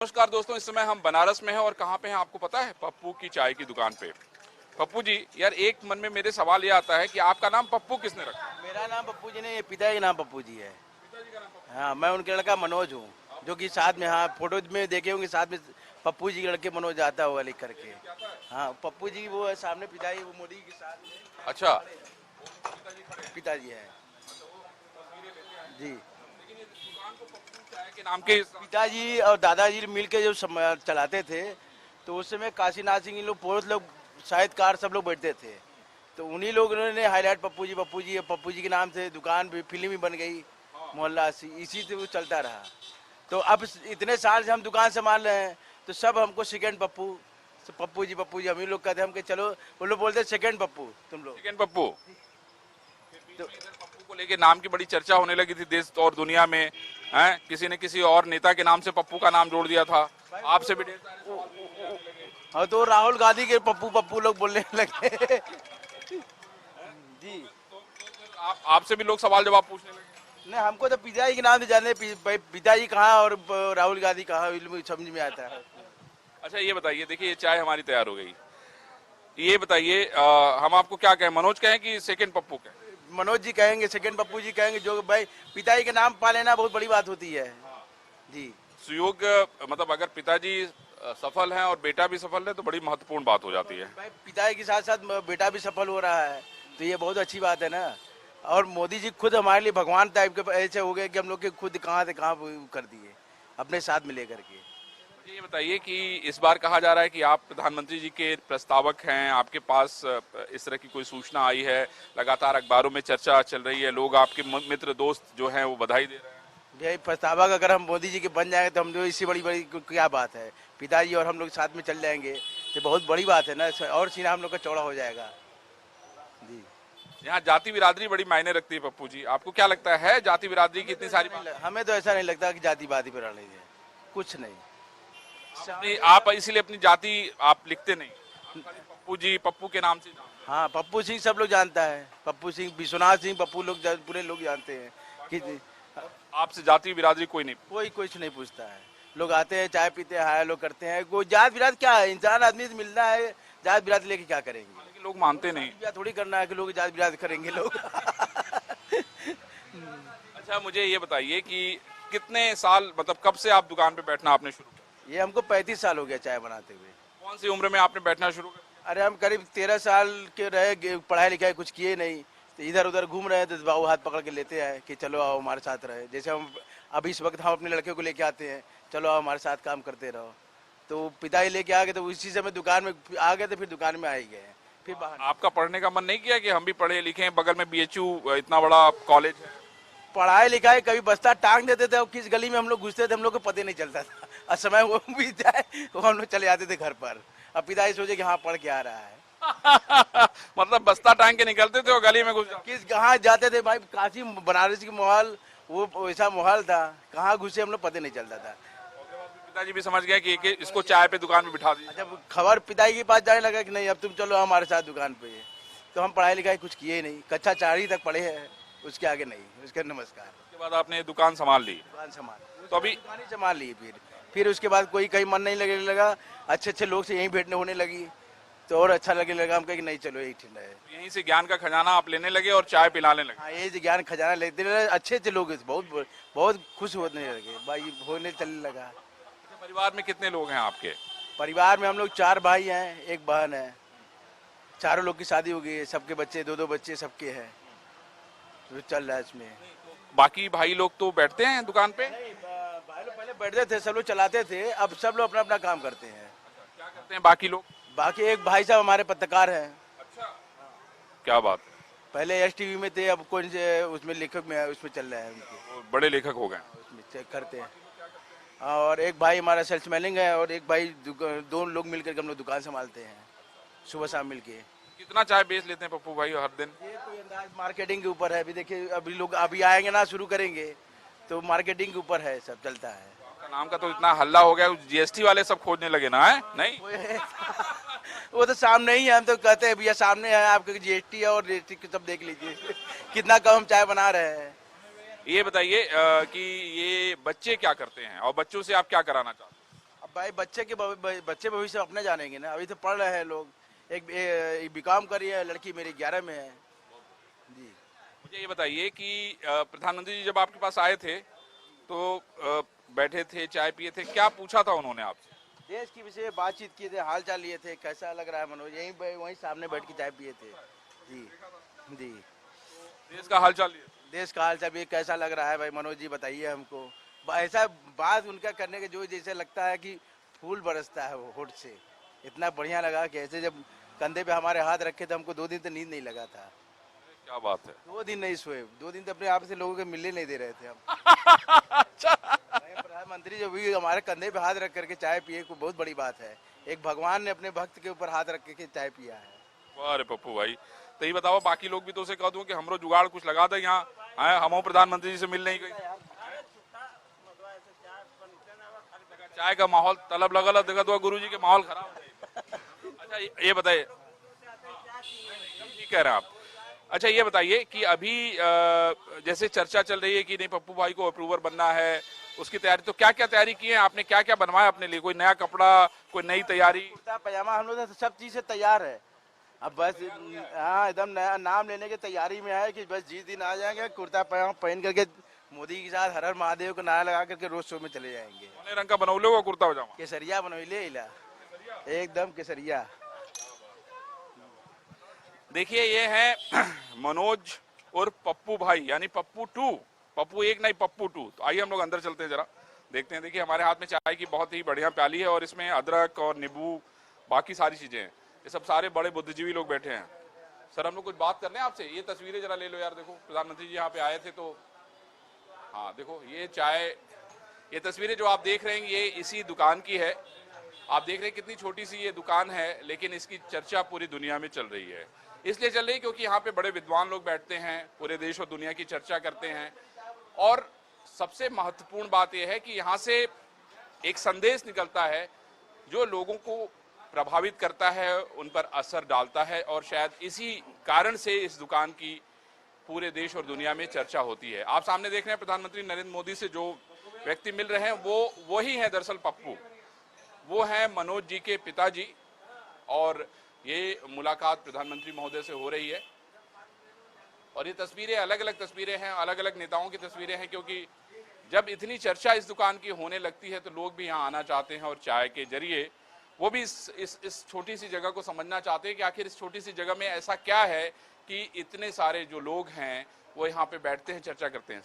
नमस्कार दोस्तों, इस समय हम बनारस में हैं और कहाँ पे हैं आपको पता है? पप्पू की चाय की दुकान पे। पप्पू जी, यार एक मन में मेरे सवाल ये आता है कि आपका नाम पप्पू किसने रखा? मेरा नाम पप्पू जी नहीं, ये पिता का नाम पप्पू जी है। हाँ, मैं उनके लड़का मनोज हूँ, जो कि साथ में, हाँ, फोटो में देखे होंगे साथ में पप्पू जी के लड़के मनोज आता हुआ लिख करके। हाँ, पप्पू जी वो है सामने, पिताजी वो मोदी के साथ में अच्छा। पिताजी है जी। चाय के नाम के पिताजी और दादाजी मिल के जो चलाते थे, तो उस समय काशीनाथ सिंह, इन लोग बहुत लोग, साहित्यकार सब लोग बैठते थे। तो उन्हीं लोगों ने हाईलाइट पप्पू जी के नाम से दुकान भी, फिल्म भी बन गई, मोहल्ला इसी से वो चलता रहा। तो अब इतने साल से हम दुकान संभाल रहे हैं, तो सब हमको सेकंड पप्पू, पप्पू जी हम ही लोग कहते हैं। हम के चलो, वो लोग बोलते हैं सेकंड पप्पू तुम लोग। सेकंड पप्पू। तो पप्पू को लेके नाम की बड़ी चर्चा होने लगी थी देश और दुनिया में, हैं? किसी ने किसी और नेता के नाम से पप्पू का नाम जोड़ दिया था। आपसे भी ढेर सारे हाँ, तो राहुल गांधी के पप्पू पप्पू लोग बोलने लगे जी। आपसे भी लोग सवाल जवाब पूछने लगे। नहीं, हमको तो पिताजी के नाम से जाने, पिताजी कहाँ और राहुल गांधी कहाँ, समझ में आता है। अच्छा ये बताइए, देखिए ये चाय हमारी तैयार हो गई। ये बताइए, हम आपको क्या कहें, मनोज कहें कि सेकंड पप्पू कहें? मनोज जी कहेंगे, सेकंड पप्पू जी कहेंगे, जो भाई पिताजी के नाम पा लेना बहुत बड़ी बात होती है जी। सुयोग मतलब अगर पिताजी सफल हैं और बेटा भी सफल है तो बड़ी महत्वपूर्ण बात हो जाती है। भाई पिताजी के साथ साथ बेटा भी सफल हो रहा है, तो ये बहुत अच्छी बात है ना। और मोदी जी खुद हमारे लिए भगवान टाइप के ऐसे हो गए कि हम लोग के खुद कहाँ से कहाँ कर दिए अपने साथ में लेकर के। मुझे ये बताइए कि इस बार कहा जा रहा है कि आप प्रधानमंत्री जी के प्रस्तावक हैं, आपके पास इस तरह की कोई सूचना आई है? लगातार अखबारों में चर्चा चल रही है, लोग आपके मित्र दोस्त जो हैं वो बधाई दे रहे हैं। भाई प्रस्तावक अगर हम मोदी जी के बन जाएंगे तो हम जो इससे बड़ी बड़ी क्या बात है, पिताजी और हम लोग साथ में चल जाएंगे तो बहुत बड़ी बात है ना, और सीना हम लोग का चौड़ा हो जाएगा जी। यहाँ जाति बिरादरी बड़ी मायने रखती है पप्पू जी, आपको क्या लगता है जाति बिरादरी की इतनी सारी हमें तो ऐसा नहीं लगता कि जातिवादी पर रही है, कुछ नहीं। आप इसीलिए अपनी जाति आप लिखते नहीं, पप्पू जी पप्पू के नाम से हाँ, पप्पू सिंह सब लोग जानता है, पप्पू सिंह, विश्वनाथ सिंह, पप्पू लोग पूरे लोग जानते हैं कि आपसे जाति बिरादरी कोई नहीं? कोई कुछ नहीं पूछता है। लोग आते हैं, चाय पीते हैं, हाय लोग करते हैं। कोई जात बिरात क्या है, इंसान आदमी से मिलना है, जात बिरात लेके क्या करेंगे? लेकिन लोग मानते नहीं। थोड़ी करना है कि लोग जात बिरात करेंगे लोग अच्छा मुझे ये बताइए कि कितने साल, मतलब कब से आप दुकान पे बैठना आपने शुरू किया? ये हमको 35 साल हो गया चाय बनाते हुए। कौन सी उम्र में आपने बैठना शुरू किया? अरे हम करीब 13 साल के रहे, पढ़ाई लिखाई कुछ किए नहीं, तो इधर उधर घूम रहे हैं, तो बाबू हाथ पकड़ के लेते हैं कि चलो आओ हमारे साथ रहे। जैसे हम अभी इस वक्त हम अपने लड़के को लेके आते हैं, चलो आओ हमारे साथ काम करते रहो। तो पिताजी लेके आ गए, तो उसी समय दुकान में आ गए, तो फिर दुकान में आ ही गए। फिर बाहर आपका पढ़ने का मन नहीं किया कि हम भी पढ़े लिखे हैं, बगल में बीएचयू इतना बड़ा कॉलेज है? पढ़ाई लिखाई कभी बस्ता टांग देते थे और किस गली में हम लोग घुसते थे हम लोग को पता नहीं चलता था, और समय वो बीत जाए वो हम लोग चले जाते थे घर पर। अब पिताजी सोचे कि हाँ पढ़ के आ रहा है मतलब बस्ता टांग के निकलते थे और गली में घुस जाते? किस कहाँ जाते थे भाई, काशी बनारस की माहौल वो वैसा माहौल था, कहाँ घुसे हम लोग पता नहीं चलता था। पिताजी भी समझ गए कि इसको चाय पे दुकान पे बिठा दिया। जब खबर पिताजी के पास जाने लगा कि नहीं अब तुम चलो हमारे साथ दुकान पे, तो हम पढ़ाई लिखाई कुछ किए नहीं, कक्षा 4 तक पढ़े हैं, उसके आगे नहीं। उसके नमस्कार। उसके बाद आपने दुकान संभाल ली? दुकान संभाल, तो अभी दुकान ही संभाल ली। फिर उसके बाद कोई कहीं मन नहीं लगने लगा, अच्छे अच्छे लोग से यहीं भेंटने होने लगी, तो और अच्छा लगने लगा। हम कहे कि नहीं चलो यही ठीक है। यहीं से ज्ञान का खजाना आप लेने लगे और चाय पिलाने लगे? हाँ, ये ज्ञान खजाना लेते रहे, अच्छे अच्छे लोग बहुत बहुत खुश होने लगे, भाई होने चलने लगा। परिवार में कितने लोग हैं आपके? परिवार में हम लोग 4 भाई हैं, एक बहन है। चारों लोग की शादी हो गई है, सबके बच्चे, 2-2 बच्चे सबके हैं, तो चल रहा है इसमें। बाकी भाई लोग तो बैठते हैं दुकान पे? नहीं, भाई लोग पहले बैठते थे, सब लोग चलाते थे, अब सब लोग अपना अपना काम करते हैं। क्या करते हैं बाकी लोग? बाकी एक भाई साहब हमारे पत्रकार हैं। अच्छा, क्या बात है। पहले एसटीवी में थे, अब कौन से उसमें लेखक में, उसमें चल रहे हैं उनके, वो बड़े लेखक हो गए। उसमें चेक करते हैं। और एक भाई हमारा सेल्स मैनिंग है, और एक भाई 2 लोग मिलकर हम लोग दुकान संभालते हैं, सुबह शाम मिलके। कितना चाय बेच लेते हैं पप्पू भाई हर दिन? ये कोई अंदाज मार्केटिंग के ऊपर है। अभी देखिए, अभी लोग अभी आएंगे ना, शुरू करेंगे, तो मार्केटिंग के ऊपर है, सब चलता है। आपका नाम का तो इतना हल्ला हो गया, जीएसटी वाले सब खोजने लगे ना, है नहीं? वो तो सामने ही है, हम तो कहते हैं भैया सामने है आपके जीएसटी और जीएसटी सब देख लीजिए कितना कम हम चाय बना रहे हैं। ये बताइए कि ये बच्चे क्या करते हैं और बच्चों से आप क्या कराना चाहते हैं? भाई बच्चे भविष्य अपने जानेंगे ना, अभी तो पढ़ रहे हैं लोग। एक बीकॉम कर रही है लड़की, मेरी 11 में है जी। मुझे ये बताइए कि प्रधानमंत्री जी जब आपके पास आए थे तो बैठे थे, चाय पिए थे, क्या पूछा था उन्होंने आपसे? देश की विषय में बातचीत किए थे, हाल चाल लिए थे, कैसा लग रहा है मनोज, वहीं सामने बैठ के चाय पिए थे जी। जी, देश का हालचाल ये। देश का हाल चाल भी कैसा लग रहा है भाई मनोज जी, बताइए हमको। ऐसा बात उनका करने के जो जैसे लगता है कि फूल बरसता है वो होठ से। इतना बढ़िया लगा कि ऐसे जब कंधे पे हमारे हाथ रखे तो हमको 2 दिन तो नींद नहीं लगा था। क्या बात है। 2 दिन नहीं सोए, 2 दिन तो अपने आप से लोगों के मिलने नहीं दे रहे थे हम। अच्छा। भाई प्रधानमंत्री जो भी हमारे कंधे पे हाथ रख करके चाय पिए को बहुत बड़ी बात है। एक भगवान ने अपने भक्त के ऊपर हाथ रख के चाय पिया है। अरे पप्पू भाई, तो ये बताओ बाकी लोग भी तो उसे कह दूं कि हमरो जुगाड़ कुछ लगा दे यहाँ आए, हम प्रधानमंत्री जी से मिल नहीं गए। चाय का माहौल तलब लगल देखा तो गुरु जी के माहौल खराब हो जाएगा। अच्छा ये बताइए, ठीक कह रहे हैं आप। अच्छा ये बताइए कि अभी जैसे चर्चा चल रही है कि नहीं पप्पू भाई को अप्रूवर बनना है, उसकी तैयारी, तो क्या क्या तैयारी की है आपने, क्या क्या बनवाया अपने लिए, कोई नया कपड़ा, कोई नई तैयारी? कुर्ता पजामा हम लोग तो सब चीज से तैयार है। अब बस हाँ एकदम नया नाम लेने की तैयारी में है कि बस जिस दिन आ जाएंगे कुर्ता पजामा पहन करके मोदी के साथ हर हर महादेव को नारा लगा करके रोड शो में चले जाएंगे। कौन रंग का बनौले हुआ कुर्ता पजामा? केसरिया बनोले इला, एकदम केसरिया। देखिए ये है मनोज और पप्पू भाई, यानी पप्पू 2, पप्पू 1 नहीं पप्पू 2। तो आइए हम लोग अंदर चलते हैं, जरा देखते हैं। देखिए हमारे हाथ में चाय की बहुत ही बढ़िया प्याली है और इसमें अदरक और नींबू बाकी सारी चीजें हैं। ये सब सारे बड़े बुद्धिजीवी लोग बैठे हैं। सर हम लोग कुछ बात कर लें आपसे, ये तस्वीरें जरा ले लो यार। देखो प्रधानमंत्री जी यहाँ पे आए थे तो हाँ देखो ये चाय, ये तस्वीरें जो आप देख रहे हैं ये इसी दुकान की है। आप देख रहे हैं कितनी छोटी सी ये दुकान है, लेकिन इसकी चर्चा पूरी दुनिया में चल रही है। इसलिए चल रही है क्योंकि यहाँ पे बड़े विद्वान लोग बैठते हैं, पूरे देश और दुनिया की चर्चा करते हैं। और सबसे महत्वपूर्ण बात यह है कि यहाँ से एक संदेश निकलता है जो लोगों को प्रभावित करता है, उन पर असर डालता है, और शायद इसी कारण से इस दुकान की पूरे देश और दुनिया में चर्चा होती है। आप सामने देख रहे हैं प्रधानमंत्री नरेंद्र मोदी से जो व्यक्ति मिल रहे हैं वो ही है दरअसल पप्पू, वो है मनोज जी के पिताजी। और ये मुलाकात प्रधानमंत्री महोदय से हो रही है और ये तस्वीरें अलग अलग तस्वीरें हैं, अलग अलग नेताओं की तस्वीरें हैं, क्योंकि जब इतनी चर्चा इस दुकान की होने लगती है तो लोग भी यहाँ आना चाहते हैं और चाय के जरिए वो भी इस छोटी सी जगह को समझना चाहते हैं कि आखिर इस छोटी सी जगह में ऐसा क्या है कि इतने सारे जो लोग हैं वो यहाँ पे बैठते हैं, चर्चा करते हैं।